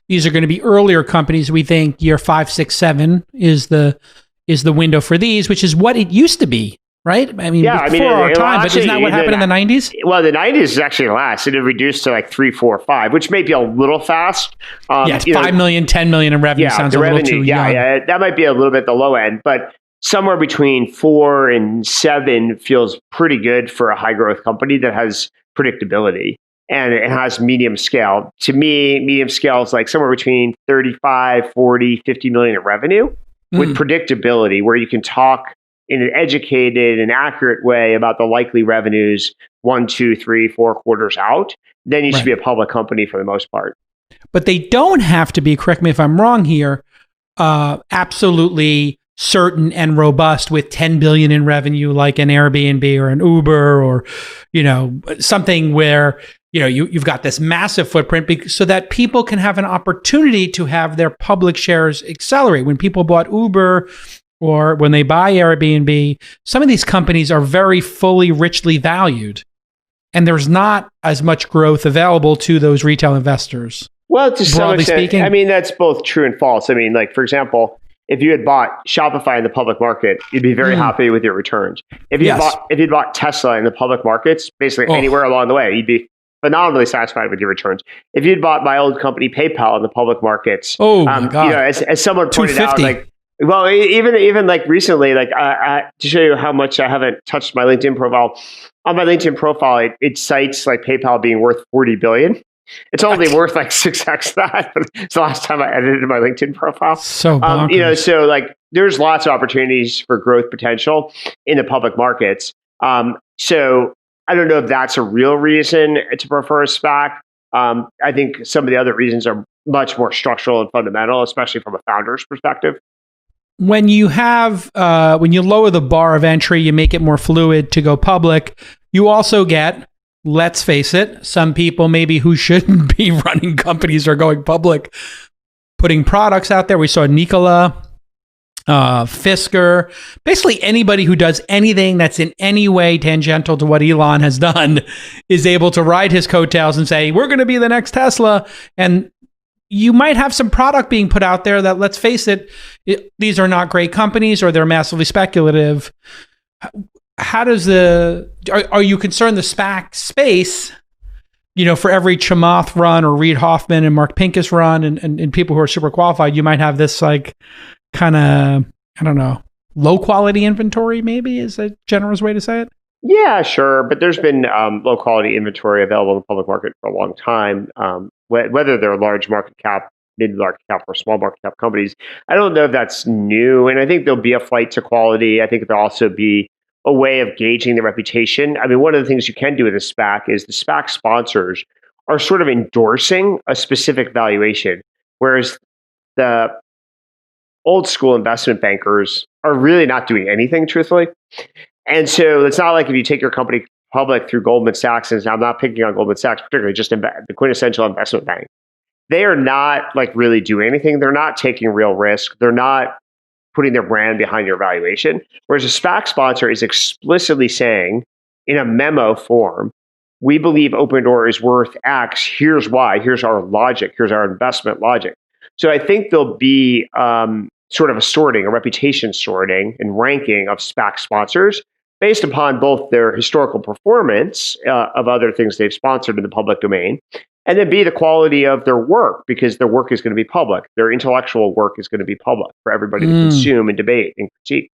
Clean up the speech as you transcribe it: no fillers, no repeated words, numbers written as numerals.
these are going to be earlier companies. We think year 5, 6, 7 is the window for these, which is what it used to be, right? I mean, before our time, but isn't that what happened in the 90s? Well, the 90s is actually last. It had reduced to like 3, 4, 5, which may be a little fast. It's 5 million, 10 million in revenue sounds a little too young. Yeah, that might be a little bit the low end, but somewhere between 4 and 7 feels pretty good for a high growth company that has predictability and it has medium scale. To me, medium scale is like somewhere between 35, 40, 50 million in revenue with predictability, where you can talk in an educated and accurate way about the likely revenues 1, 2, 3, 4 quarters out. Then you should be a public company for the most part. But they don't have to be, correct me if I'm wrong here, absolutely certain and robust with 10 billion in revenue, like an Airbnb or an Uber, or something where you've got this massive footprint, so that people can have an opportunity to have their public shares accelerate. When people bought Uber or when they buy Airbnb, some of these companies are very fully, richly valued, and there's not as much growth available to those retail investors. Well, to some broadly extent, speaking, I mean, that's both true and false. I mean, like, for example, if you had bought Shopify in the public market, you'd be very happy with your returns. If you'd bought Tesla in the public markets, basically anywhere along the way, you'd be phenomenally satisfied with your returns. If you'd bought my old company PayPal in the public markets, my God. As someone pointed out, like, well, even like recently, like to show you how much I haven't touched my LinkedIn profile. On my LinkedIn profile, it cites like PayPal being worth 40 billion. It's only worth like 6x that. But it's the last time I edited my LinkedIn profile. So so like there's lots of opportunities for growth potential in the public markets. So I don't know if that's a real reason to prefer a SPAC. I think some of the other reasons are much more structural and fundamental, especially from a founder's perspective. When you have, when you lower the bar of entry, you make it more fluid to go public. You also get, let's face it, some people maybe who shouldn't be running companies or going public, putting products out there. We saw Nikola, Fisker, basically anybody who does anything that's in any way tangential to what Elon has done is able to ride his coattails and say, we're going to be the next Tesla. And you might have some product being put out there that, let's face it, these are not great companies or they're massively speculative. How does are you concerned the SPAC space, for every Chamath run or Reid Hoffman and Mark Pincus run and people who are super qualified, you might have this like kind of, I don't know, low quality inventory maybe is a generous way to say it? Yeah, sure. But there's been low quality inventory available in the public market for a long time, whether they're large market cap, mid-market cap, or small market cap companies. I don't know if that's new. And I think there'll be a flight to quality. I think there'll also be a way of gauging the reputation. I mean, one of the things you can do with a SPAC is the SPAC sponsors are sort of endorsing a specific valuation, whereas the old school investment bankers are really not doing anything, truthfully. And so it's not like if you take your company public through Goldman Sachs, and I'm not picking on Goldman Sachs, particularly just the quintessential investment bank. They are not like really doing anything. They're not taking real risk. They're not putting their brand behind your valuation. Whereas a SPAC sponsor is explicitly saying in a memo form, we believe Opendoor is worth X. Here's why. Here's our logic. Here's our investment logic. So I think there'll be sort of a reputation sorting and ranking of SPAC sponsors based upon both their historical performance of other things they've sponsored in the public domain, and then B, the quality of their work, because their work is going to be public. Their intellectual work is going to be public for everybody to consume and debate and critique.